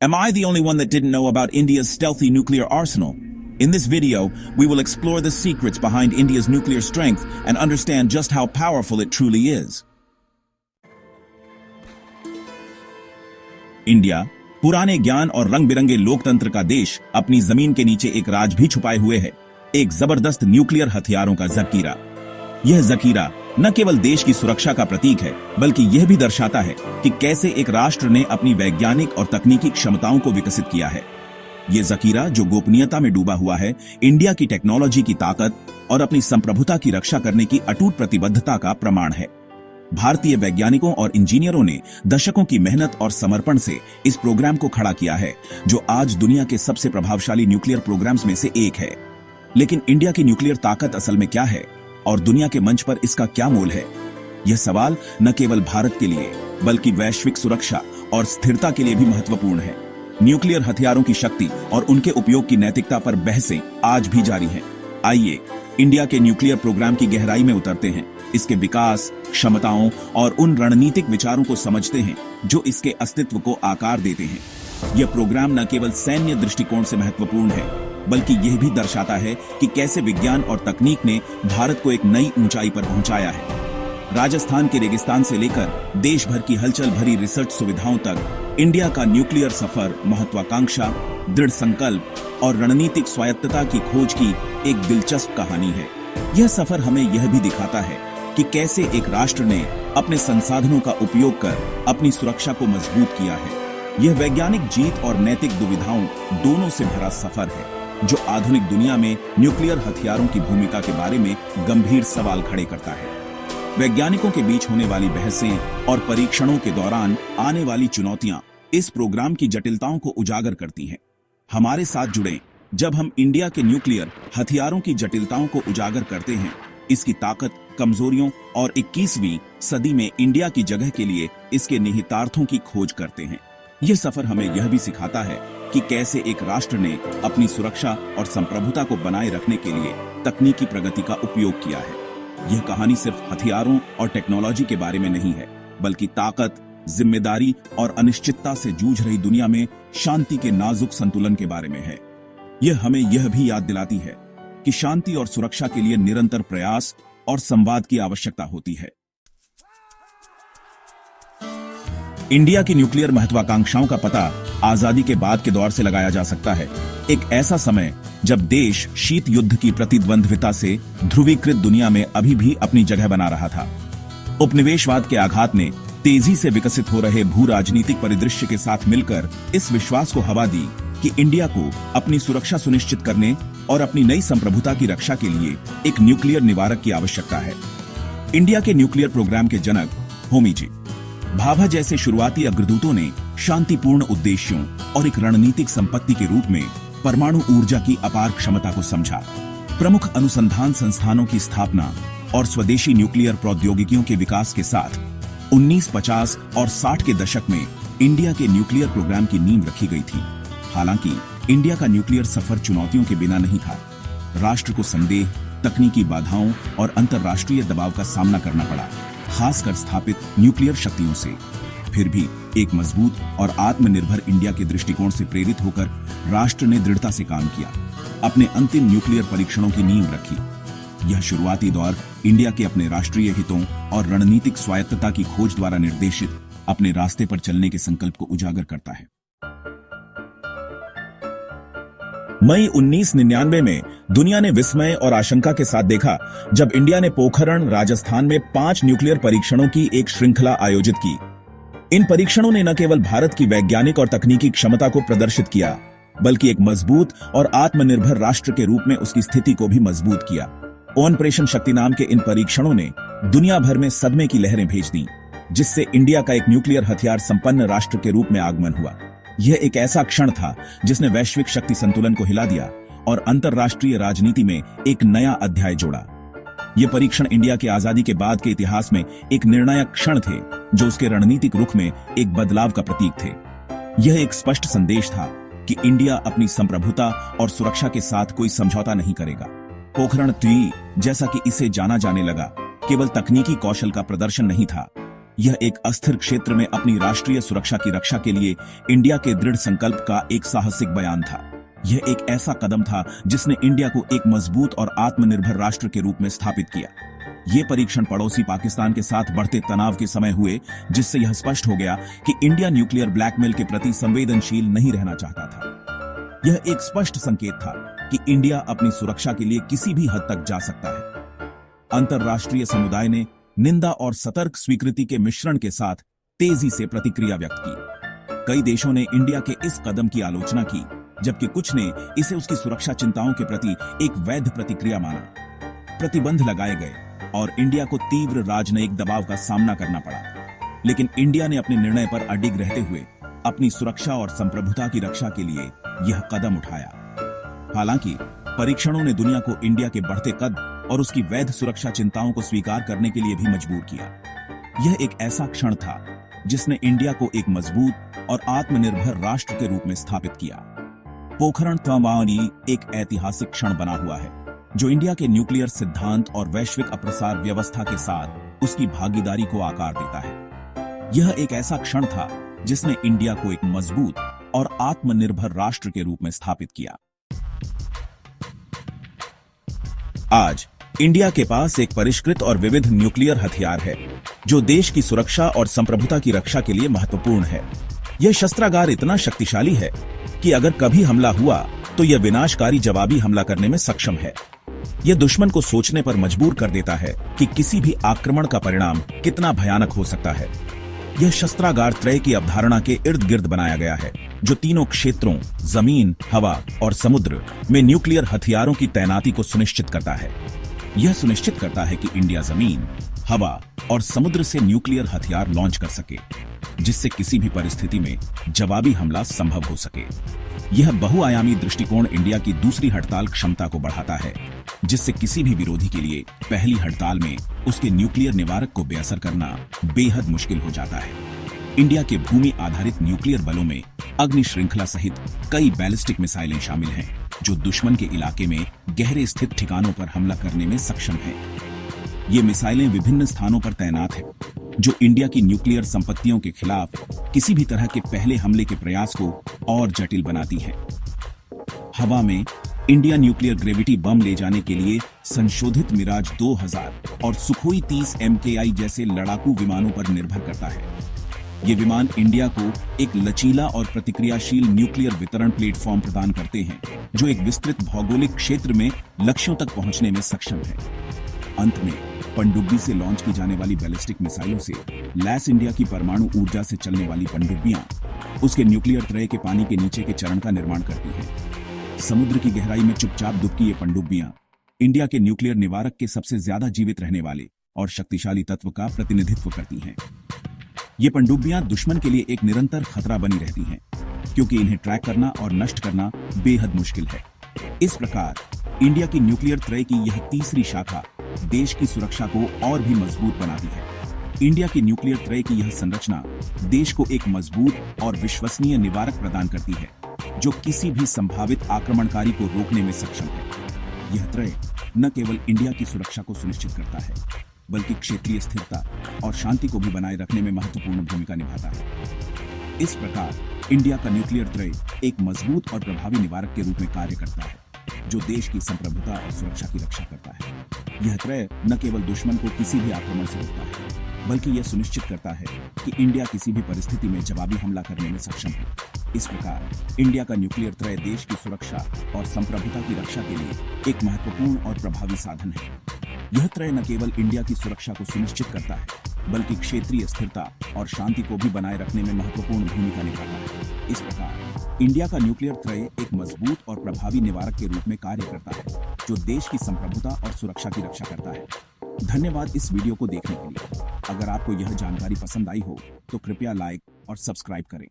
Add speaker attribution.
Speaker 1: Am I the only one that didn't know about India's stealthy nuclear arsenal? In this video, we will explore the secrets behind India's nuclear strength and understand just how powerful it truly is. India, पुराने ज्ञान और रंग-बिरंगे लोकतंत्र का देश, अपनी जमीन के नीचे एक राज भी छुपाए हुए है, एक जबरदस्त न्यूक्लियर हथियारों का जखीरा। यह जखीरा न केवल देश की सुरक्षा का प्रतीक है, बल्कि यह भी दर्शाता है कि कैसे एक राष्ट्र ने अपनी वैज्ञानिक और तकनीकी क्षमताओं को विकसित किया है। यह जखीरा, जो गोपनीयता में डूबा हुआ है, इंडिया की टेक्नोलॉजी की ताकत और अपनी संप्रभुता की रक्षा करने की अटूट प्रतिबद्धता का प्रमाण है। भारतीय वैज्ञानिकों और इंजीनियरों ने दशकों की मेहनत और समर्पण से इस प्रोग्राम को खड़ा किया है, जो आज दुनिया के सबसे प्रभावशाली न्यूक्लियर प्रोग्राम्स में से एक है। लेकिन इंडिया की न्यूक्लियर ताकत असल में क्या है और दुनिया के मंच पर इसका क्या मोल है? यह सवाल न केवल भारत के लिए, बल्कि वैश्विक सुरक्षा और स्थिरता के लिए भी महत्वपूर्ण है। न्यूक्लियर हथियारों की शक्ति और उनके उपयोग की नैतिकता पर बहसें आज भी जारी हैं। आइए इंडिया के न्यूक्लियर प्रोग्राम की गहराई में उतरते हैं, इसके विकास, क्षमताओं और उन रणनीतिक विचारों को समझते हैं जो इसके अस्तित्व को आकार देते हैं। यह प्रोग्राम न केवल सैन्य दृष्टिकोण से महत्वपूर्ण है, बल्कि यह भी दर्शाता है कि कैसे विज्ञान और तकनीक ने भारत को एक नई ऊंचाई पर पहुंचाया है। राजस्थान के रेगिस्तान से लेकर देश भर की हलचल भरी रिसर्च सुविधाओं तक, इंडिया का न्यूक्लियर सफर महत्वाकांक्षा, दृढ़ संकल्प और रणनीतिक स्वायत्तता की खोज की एक दिलचस्प कहानी है। यह सफर हमें यह भी दिखाता है कि कैसे एक राष्ट्र ने अपने संसाधनों का उपयोग कर अपनी सुरक्षा को मजबूत किया है। यह वैज्ञानिक जीत और नैतिक दुविधाओं दोनों से भरा सफर है, जो आधुनिक दुनिया में न्यूक्लियर हथियारों की भूमिका के बारे में गंभीर सवाल खड़े करता है। वैज्ञानिकों के बीच होने वाली बहसें और परीक्षणों के दौरान आने वाली चुनौतियां इस प्रोग्राम की जटिलताओं को उजागर करती हैं। हमारे साथ जुड़ें जब हम इंडिया के न्यूक्लियर हथियारों की जटिलताओं को उजागर करते हैं, इसकी ताकत, कमजोरियों और 21वीं सदी में इंडिया की जगह के लिए इसके निहितार्थों की खोज करते हैं। यह सफर हमें यह भी सिखाता है कि कैसे एक राष्ट्र ने अपनी सुरक्षा और संप्रभुता को बनाए रखने के लिए तकनीकी प्रगति का उपयोग किया है। यह कहानी सिर्फ हथियारों और टेक्नोलॉजी के बारे में नहीं है, बल्कि ताकत, जिम्मेदारी और अनिश्चितता से जूझ रही दुनिया में शांति के नाजुक संतुलन के बारे में है। यह हमें यह भी याद दिलाती है कि शांति और सुरक्षा के लिए निरंतर प्रयास और संवाद की आवश्यकता होती है। इंडिया की न्यूक्लियर महत्वाकांक्षाओं का पता आजादी के बाद के दौर से लगाया जा सकता है, एक ऐसा समय जब देश शीत युद्ध की प्रतिद्वंद्विता से ध्रुवीकृत दुनिया में अभी भी अपनी जगह बना रहा था। उपनिवेशवाद के आघात ने तेजी से विकसित हो रहे भू राजनीतिक परिदृश्य के साथ मिलकर इस विश्वास को हवा दी कि इंडिया को अपनी सुरक्षा सुनिश्चित करने और अपनी नई संप्रभुता की रक्षा के लिए एक न्यूक्लियर निवारक की आवश्यकता है। इंडिया के न्यूक्लियर प्रोग्राम के जनक होमी जी भाभा जैसे शुरुआती अग्रदूतों ने शांतिपूर्ण उद्देश्यों और एक रणनीतिक संपत्ति के रूप में परमाणु ऊर्जा की अपार क्षमता को समझा। प्रमुख अनुसंधान संस्थानों की स्थापना और स्वदेशी न्यूक्लियर प्रौद्योगिकियों के विकास के साथ 1950 और 60 के दशक में इंडिया के न्यूक्लियर प्रोग्राम की नींव रखी गई थी। हालांकि इंडिया का न्यूक्लियर सफर चुनौतियों के बिना नहीं था। राष्ट्र को संदेह, तकनीकी बाधाओं और अंतर्राष्ट्रीय दबाव का सामना करना पड़ा, खासकर स्थापित न्यूक्लियर शक्तियों से। फिर भी एक मजबूत और आत्मनिर्भर इंडिया के दृष्टिकोण से प्रेरित होकर राष्ट्र ने दृढ़ता से काम किया, अपने अंतिम न्यूक्लियर परीक्षणों की नींव रखी। यह शुरुआती दौर इंडिया के अपने राष्ट्रीय हितों और रणनीतिक स्वायत्तता की खोज द्वारा निर्देशित अपने रास्ते पर चलने के संकल्प को उजागर करता है। मई 1999 में दुनिया ने विस्मय और आशंका के साथ देखा जब इंडिया ने पोखरण, राजस्थान में 5 न्यूक्लियर परीक्षणों की एक श्रृंखला आयोजित की। इन परीक्षणों ने न केवल भारत की वैज्ञानिक और तकनीकी क्षमता को प्रदर्शित किया, बल्कि एक मजबूत और आत्मनिर्भर राष्ट्र के रूप में उसकी स्थिति को भी मजबूत किया। ऑपरेशन शक्ति नाम के इन परीक्षणों ने दुनिया भर में सदमे की लहरें भेज दी, जिससे इंडिया का एक न्यूक्लियर हथियार संपन्न राष्ट्र के रूप में आगमन हुआ। यह एक ऐसा क्षण था जिसने वैश्विक शक्ति संतुलन को हिला दिया और अंतर्राष्ट्रीय राजनीति में एक नया अध्याय जोड़ा। ये परीक्षण इंडिया के आजादी के बाद के इतिहास में एक निर्णायक क्षण थे, जो उसके रणनीतिक रुख में एक बदलाव का प्रतीक थे। यह एक स्पष्ट संदेश था कि इंडिया अपनी संप्रभुता और सुरक्षा के साथ कोई समझौता नहीं करेगा। पोखरण 3, जैसा कि इसे जाना जाने लगा, केवल तकनीकी कौशल का प्रदर्शन नहीं था, यह एक अस्थिर क्षेत्र में अपनी राष्ट्रीय सुरक्षा की रक्षा के लिए इंडिया के दृढ़ संकल्प का एक साहसिक बयान था। यह एक ऐसा कदम था जिसने इंडिया को एक मजबूत और आत्मनिर्भर राष्ट्र के रूप में स्थापित किया। ये परीक्षण पड़ोसी पाकिस्तान के साथ बढ़ते तनाव के समय हुए, जिससे यह स्पष्ट हो गया कि इंडिया न्यूक्लियर ब्लैकमेल के प्रति संवेदनशील नहीं रहना चाहता था। यह एक स्पष्ट संकेत था कि इंडिया अपनी सुरक्षा के लिए किसी भी हद तक जा सकता है। अंतर्राष्ट्रीय समुदाय ने निंदा और सतर्क स्वीकृति के मिश्रण के साथ तेजी से प्रतिक्रिया व्यक्त की। कई देशों ने इंडिया के इस कदम की आलोचना की, जबकि कुछ ने इसे उसकी सुरक्षा चिंताओं के प्रति एक वैध प्रतिक्रिया माना। प्रतिबंध लगाए गए और इंडिया को तीव्र राजनयिक दबाव का सामना करना पड़ा, लेकिन इंडिया ने अपने निर्णय पर अडिग रहते हुए अपनी सुरक्षा और संप्रभुता की रक्षा के लिए यह कदम उठाया। हालांकि परीक्षणों ने दुनिया को इंडिया के बढ़ते कद और उसकी वैध सुरक्षा चिंताओं को स्वीकार करने के लिए भी मजबूर किया। यह एक ऐसा क्षण था जिसने इंडिया को एक मजबूत और आत्मनिर्भर राष्ट्र के रूप में स्थापित किया। पोखरण तवानी एक ऐतिहासिक क्षण बना हुआ है, जो इंडिया के न्यूक्लियर सिद्धांत और वैश्विक अप्रसार व्यवस्था के साथ उसकी भागीदारी को आकार देता है। यह एक ऐसा क्षण था जिसने इंडिया को एक मजबूत और आत्मनिर्भर राष्ट्र के रूप में स्थापित किया। आज इंडिया के पास एक परिष्कृत और विविध न्यूक्लियर हथियार है, जो देश की सुरक्षा और संप्रभुता की रक्षा के लिए महत्वपूर्ण है। यह शस्त्रागार इतना शक्तिशाली है कि अगर कभी हमला हुआ तो यह विनाशकारी जवाबी हमला करने में सक्षम है। यह दुश्मन को सोचने पर मजबूर कर देता है कि किसी भी आक्रमण का परिणाम कितना भयानक हो सकता है। यह शस्त्रागार त्रय की अवधारणा के इर्द गिर्द बनाया गया है, जो तीनों क्षेत्रों जमीन, हवा और समुद्र में न्यूक्लियर हथियारों की तैनाती को सुनिश्चित करता है। यह सुनिश्चित करता है कि इंडिया जमीन, हवा और समुद्र से न्यूक्लियर हथियार लॉन्च कर सके, जिससे किसी भी परिस्थिति में जवाबी हमला संभव हो सके। यह बहुआयामी दृष्टिकोण इंडिया की दूसरी हड़ताल क्षमता को बढ़ाता है, जिससे किसी भी विरोधी के लिए पहली हड़ताल में उसके न्यूक्लियर निवारक को बेअसर करना बेहद मुश्किल हो जाता है। इंडिया के भूमि आधारित न्यूक्लियर बलों में अग्नि श्रृंखला सहित कई बैलिस्टिक मिसाइलें शामिल हैं, जो दुश्मन के इलाके में गहरे स्थित ठिकानों पर हमला करने में सक्षम हैं। ये मिसाइलें विभिन्न स्थानों पर तैनात हैं, जो इंडिया की न्यूक्लियर संपत्तियों के खिलाफ किसी भी तरह के पहले हमले के प्रयास को और जटिल बनाती हैं। हवा में इंडिया न्यूक्लियर ग्रेविटी बम ले जाने के लिए संशोधित मिराज 2000 और सुखोई 30 MKI जैसे लड़ाकू विमानों पर निर्भर करता है। ये विमान इंडिया को एक लचीला और प्रतिक्रियाशील न्यूक्लियर वितरण प्लेटफॉर्म प्रदान करते हैं, जो एक विस्तृत भौगोलिक क्षेत्र में लक्ष्यों तक पहुंचने में सक्षम है। अंत में पनडुब्बी से लॉन्च की जाने वाली बैलिस्टिक मिसाइलों से लैस इंडिया की परमाणु ऊर्जा से चलने वाली पनडुब्बियां उसके न्यूक्लियर त्रय के पानी के नीचे के चरण का निर्माण करती हैं। समुद्र की गहराई में चुपचाप दुबकी ये पनडुब्बियां इंडिया के न्यूक्लियर निवारक के सबसे ज्यादा जीवित रहने वाले और शक्तिशाली तत्व का प्रतिनिधित्व करती हैं। ये पनडुब्बियां दुश्मन के लिए एक निरंतर खतरा बनी रहती हैं, क्योंकि इन्हें ट्रैक करना और नष्ट करना बेहद मुश्किल है। इस प्रकार इंडिया की न्यूक्लियर त्रय की यह तीसरी शाखा देश की सुरक्षा को और भी मजबूत बनाती है। इंडिया की न्यूक्लियर त्रय की यह संरचना देश को एक मजबूत और विश्वसनीय निवारक प्रदान करती है, जो किसी भी संभावित आक्रमणकारी को रोकने में सक्षम है। यह त्रय न केवल इंडिया की सुरक्षा को सुनिश्चित करता है, बल्कि क्षेत्रीय स्थिरता और शांति को भी बनाए रखने में महत्वपूर्ण भूमिका निभाता है। इस प्रकार इंडिया का न्यूक्लियर त्रय एक मजबूत और प्रभावी निवारक के रूप में कार्य करता है, जो देश की संप्रभुता और सुरक्षा की रक्षा करता है। यह त्रय न केवल दुश्मन को किसी भी आक्रमण से रोकता है, बल्कि यह सुनिश्चित करता है कि इंडिया किसी भी परिस्थिति में जवाबी हमला करने में सक्षम हो। इस प्रकार इंडिया का न्यूक्लियर त्रय देश की सुरक्षा और संप्रभुता की रक्षा के लिए एक महत्वपूर्ण और प्रभावी साधन है। यह त्रय न केवल इंडिया की सुरक्षा को सुनिश्चित करता है, बल्कि क्षेत्रीय स्थिरता और शांति को भी बनाए रखने में महत्वपूर्ण भूमिका निभाता है। इस प्रकार इंडिया का न्यूक्लियर त्रय एक मजबूत और प्रभावी निवारक के रूप में कार्य करता है, जो देश की संप्रभुता और सुरक्षा की रक्षा करता है। धन्यवाद इस वीडियो को देखने के लिए। अगर आपको यह जानकारी पसंद आई हो तो कृपया लाइक और सब्सक्राइब करें।